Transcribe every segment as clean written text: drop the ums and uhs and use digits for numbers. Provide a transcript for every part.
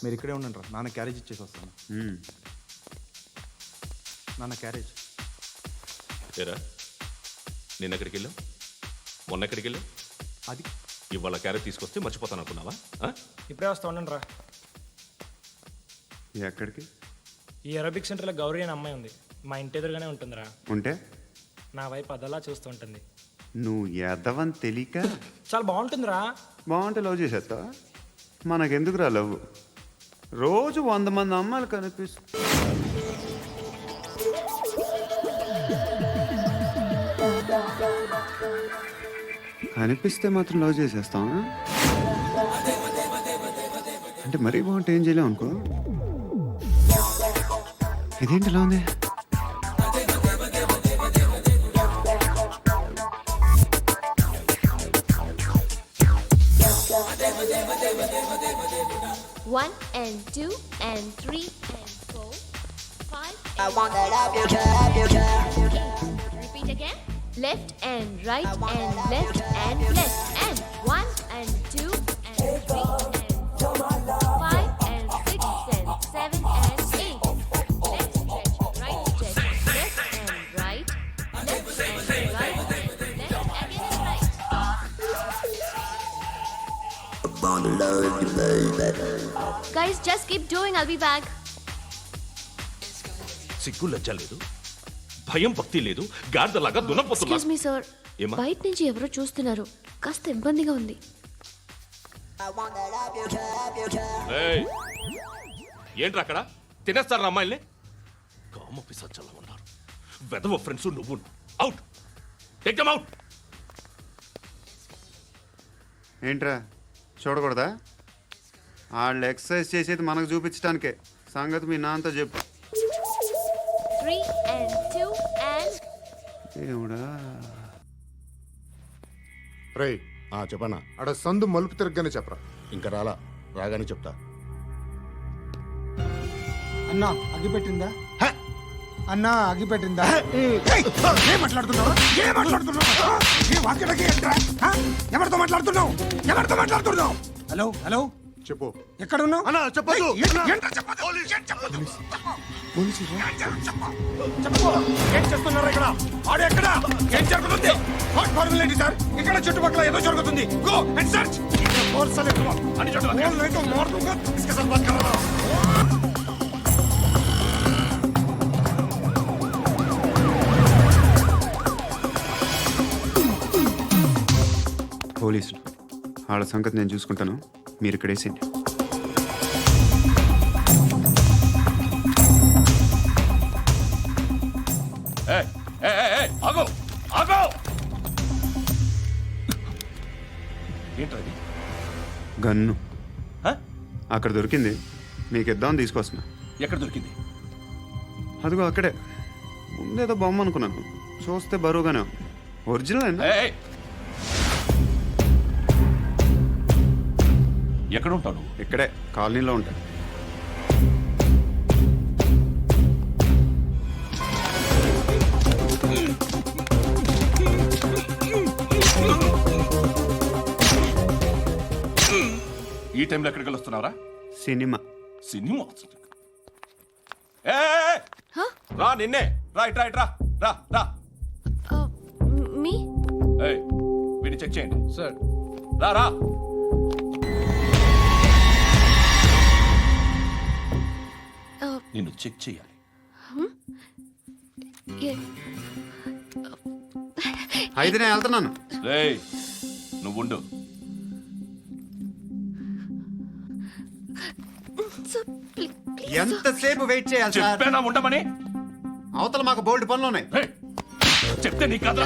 మీరు ఇక్కడే ఉండండి రా, నాన్న క్యారేజ్ ఇచ్చేసి వస్తాను. నాన్న క్యారేజ్. ఏరా నిన్న ఎక్కడికి వెళ్ళావు, మొన్న ఎక్కడికి వెళ్ళావు? అది ఇవాళ క్యారెట్ తీసుకొస్తే మర్చిపోతాను అనుకున్నావా? ఇప్పుడే వస్తా ఉండండి రా. ఎక్కడికి? ఈ అరబిక్ సెంటర్లో గౌరీ అనే అమ్మాయి ఉంది, మా ఇంటి ఎదురుగానే ఉంటుందిరా. ఉంటే నా వైపు అదలా చూస్తూ ఉంటుంది. నువ్వు ఎదవని తెలియక చాలా బాగుంటుందిరా. బాగుంటే లవ్ చేసేస్తావా? మనకెందుకురా లవ్? రోజు 100 మంది అమ్మాయిలు కనిపిస్తే మాత్రం లవ్ చేసేస్తావా? అంటే మరీ బాగుంటే ఏం చేయలేవు అనుకో. ఇదేంటి ఇలా ఉంది? One and two and three and four, five. I want that up your chair. Repeat again. Left and right and left and left and one and two and three and four, five and six and seven and eight. Left stretch, right stretch, left and right, left and right, left again and right. Guys, just keep doing. I'll be back. సిగ్గు లజ్జ లేదు, భయం భక్తి లేదు, గాడిదలాగా దున్నపోతున్నా. Excuse me, sir. ఏమ్మా? బయట నుంచి ఎవరో చూస్తున్నారు, కాస్త ఇబ్బందిగా ఉంది. I want that up your chair. ఏయ్, ఏంట్రా అక్కడ తినేస్తారు అమ్మాయిల్ని? కామ పిశాచాలా ఉన్నారు, వెదవ ఫ్రెండ్స్. నువ్వు అవుట్, టేక్ దెమ్ అవుట్. ఏంట్రా చూడకూడదా? వాళ్ళు ఎక్సర్సైజ్ చేసేది మనకు చూపించడానికే. సంగతి మీ నాన్నతో చెప్పు. 3 and 2 and ఏమిడా? రేయ్ చెప్పనా? అడ సందు మలుపు తిరగగానే చెప్పరా. ఇంకా రాగానే చెప్తా. అన్నా అగిపెట్టిందా? అన్నా అగిపెట్టిందా? ఏం మాట్లాడుతున్నావు? ఎవరితో మాట్లాడుతున్నావు? హలో హలో, చెప్పు. ఎక్కడ ఉన్నావు? అన్నా చెప్పదు. ఏం చేస్తున్నారు ఇక్కడ? ఆడు ఎక్కడ? ఏం జరుగుతుంది? వాట్ ఫార్మల్ ఏంటి సార్? ఇక్కడ చుట్టుపక్కల ఏదో జరుగుతుంది. Go and search. అని పోలీసులు వాళ్ళ సంగతి నేను చూసుకుంటాను, మీరు ఇక్కడ వేసేయండి. ఆగో ఆగో. ఏంటది? గన్ను అక్కడ దొరికింది, మీకు ఇద్దామని తీసుకొస్తున్నా. ఎక్కడ దొరికింది? అదిగో అక్కడే. ముందేదో బొమ్మ అనుకున్నాను, చూస్తే బరువుగానే ఉంది. ఒరిజినల్ ఎక్కడ ఉంటావు? ఇక్కడే కాలనీలో ఉంటాయి. ఈ టైంలో ఎక్కడికి వస్తున్నారా? సినిమా. సినిమా రా, నిన్నే. రైట్ రైట్ రా రా రా. me? వీడిని చెక్ చేయండి సార్. రా రా. నిన్ను చెక్ చేయాలి. అయితే నేను వెళ్తున్నాను. నువ్వుండు. ఎంతసేపు వెయిట్ చేయాలి సార్? చెప్పేనా ఉండమని? అవతల మాకు బోల్డ్ పనులు ఉన్నాయి. చెప్తే నీకు కదా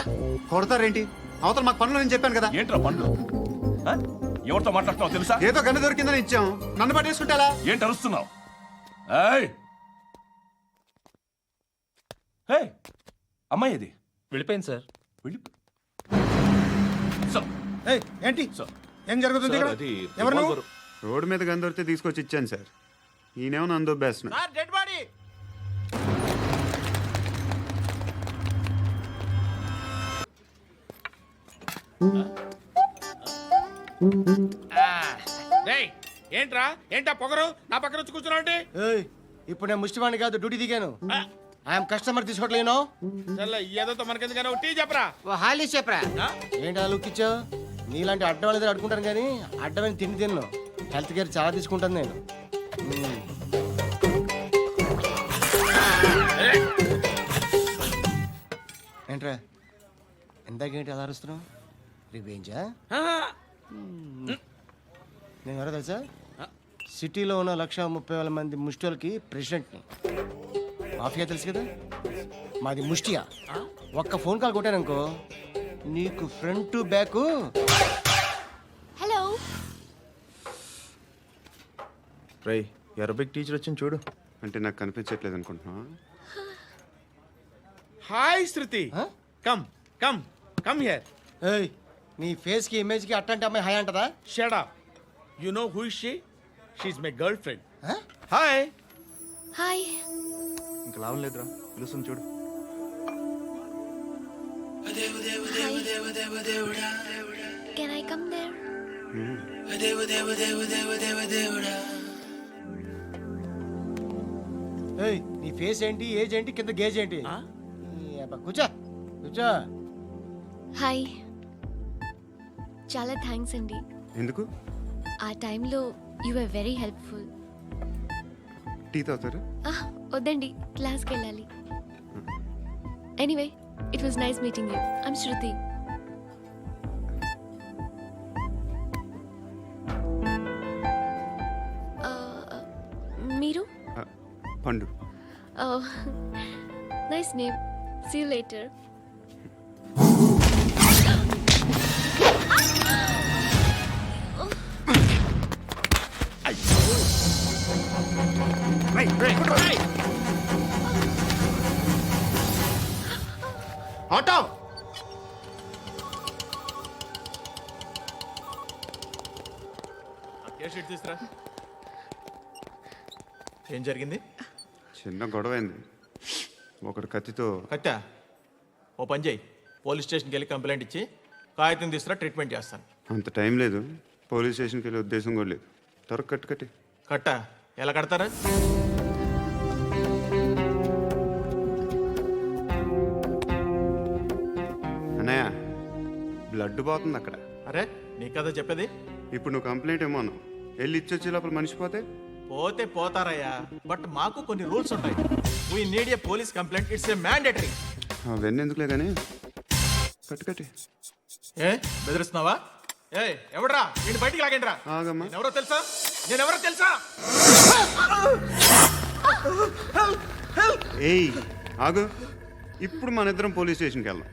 కొడతారేంటి? అవతల మాకు పనులు నేను చెప్పాను కదా. ఏంట్రా పనులు? ఎవరితో మాట్లాడుతున్నావు తెలుసా? ఏదో గన్ను దొరికిందని ఇచ్చాం, నన్ను పట్టేసుకుంటా. ఏంటి అరుస్తున్నావు? అమ్మాయి అది వెళ్ళిపోయింది సార్. ఏంటి సార్ ఏం జరుగుతుంది ఇక్కడ? ఎవరు నువ్వు? రోడ్డు మీద గన్ను దొరికితే తీసుకొచ్చి ఇచ్చాను సార్. ఈయనేమో నన్ను దొబ్బేస్తున్నా. Dead body. ఏంట్రా ఏంటా పొగరు నా పక్కన వచ్చి కూర్చున్నావు అంటే ఏయ్ ఇప్పుడు నేను ముష్టివాణి కాదు డ్యూటీ దిగాను ఐఎమ్ కస్టమర్ తీసుకోవట్లేను చల్ల ఏదో మనకెందుకైనా టీ చెప్పరా హాలీ చెప్పరా ఏంటి అలా లుక్ ఇచ్చావు నీలాంటి అడ్డం వాళ్ళ దగ్గర అడుకుంటాను కానీ అడ్డమైన తిండి తిన్ను హెల్త్ కేర్ చాలా తీసుకుంటాను నేను ఏంట్రా ఎందాకేంటి అలా అరుస్తున్నావు రివేంజా నేను ఎవరో తెలుసా సిటీలో ఉన్న 130,000 మంది ముష్టిలకి ప్రెసిడెంట్ని మాఫియా తెలుసు కదా మాది ముష్టియా ఒక్క ఫోన్ కాల్ కొట్టాననుకో నీకు ఫ్రంట్ టు బ్యాక్ Hello. రై అరబిక్ టీచర్ వచ్చింది చూడు. అంటే నాకు కనిపించట్లేదు అనుకుంటున్నా. Hi Shruti come come come here ఏయ్ నీ ఫేస్ కి ఇమేజ్ కి అట్టంటే అమ్మాయి హై అంటదా shut up you know who is she she is my girlfriend hi Hi. ఇంకా లాభం లేదురా, పిలుస్తుంది చూడు. Can I come there? ఏయ్ నీ ఫేస్ ఏంటి ఏజ్ ఏంటి కింద గేజ్ ఏంటి ఈ అబ్బా, కూర్చో కూర్చో హాయ్. చాలా థ్యాంక్స్ అండి. ఎందుకు? ఆ టైంలో you are very helpful. Tea తాగుతారు? వద్దండి, క్లాస్కి వెళ్ళాలి. Anyway it was nice meeting you. I'm Shruti. మీరు? Pandu. Nice name. See you later. Auto తీసురా. ఏం జరిగింది? చిన్న గొడవ అయింది. ఒకడు కత్తితో. కట్టా ఓ పని చేయి, పోలీస్ స్టేషన్కి వెళ్ళి కంప్లైంట్ ఇచ్చి కాగితం తీసుకురా, ట్రీట్మెంట్ చేస్తాను. అంత టైం లేదు, పోలీస్ స్టేషన్కి వెళ్ళే ఉద్దేశం కూడా లేదు. త్వరగా కట్టి కట్టా ఎలా కడతారా? అన్నయ్య బ్లడ్ పోతుంది అక్కడ. అరే నీ కదా చెప్పేది. ఇప్పుడు నువ్వు కంప్లైంట్ ఏమో అన్నావు, వెళ్ళి ఇచ్చొచ్చే లోపల మనిషి పోతే పోతే పోతారయ్యా, బట్ మాకు కొన్ని రూల్స్ ఉంటాయి. We need a police complaint, it's a mandatory. అవన్నీ ఎందుకులే కానీ కట్టి ఏ బెదిరిస్తున్నావా? ఏ ఎవడ్రా నేను బయటికి లాగండిరా. ఆగమ్మా. ఎవరో తెలుసా? నేనెవరో తెలుసా? ఏయ్ ఆగు. ఇప్పుడు మన ఇద్దరం పోలీస్ స్టేషన్కి వెళ్దాం.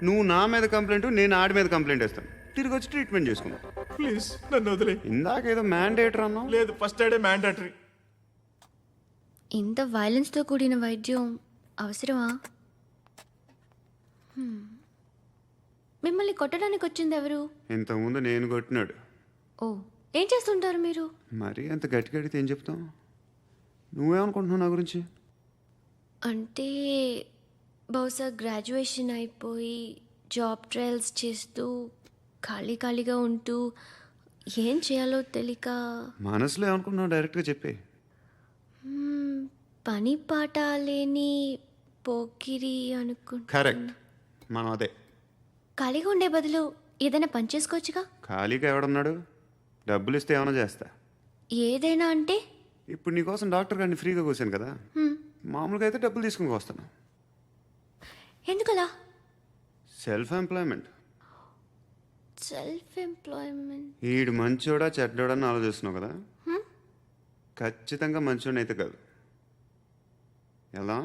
నువ్వు నా మీద కంప్లైంట్, నేను ఆడి మీద కంప్లైంట్ వేస్తాను. తిరిగి వచ్చి ట్రీట్మెంట్ చేసుకుందాం. ప్లీజ్ నన్ను వదిలే. ఇందాకేదో మ్యాండేటర్ అన్నావు. లేదు, ఫస్ట్ ఎయిడే మ్యాండేటరీ. ఇంత వైలెన్స్తో కూడిన వైద్యం అవసరమా? మిమ్మల్ని కొట్టడానికి వచ్చింది ఎవరు? ఇంతకుముందు నేను కొట్టినాడు. ఓ, ఏం చేస్తుంటారు మీరు? మరీ అంత గట్టి గడితే ఏం చెప్తాం? నువ్వేమనుకుంటున్నావు నా గురించి? అంటే బహుశా గ్రాడ్యుయేషన్ అయిపోయి జాబ్ ట్రయల్స్ చేస్తూ ఖాళీగా ఉంటూ ఏం చేయాలో తెలియక. మనసులో ఏమనుకుంటున్నావు డైరెక్ట్గా చెప్పే. పని పాట లేని పోకిరి అనుకుంటా. కరెక్ట్, మనం అదే. ఖాళీగా ఉండే బదులు ఏదైనా పని చేసుకోవచ్చుగా. ఖాళీగా ఎవడన్నాడు? డబ్బులు ఇస్తే ఏమైనా చేస్తా. ఏదైనా అంటే? ఇప్పుడు నీకోసం డాక్టర్ గారిని ఫ్రీగా కూర్చాను కదా, మామూలుగా అయితే డబ్బులు తీసుకుని వస్తాను. ఎందుకలా? Self employment. Self employment. ఈడు మంచోడా చెడ్డోడా అని ఆలోచిస్తున్నావు కదా, ఖచ్చితంగా మంచోడైతే కాదు. ఎలా?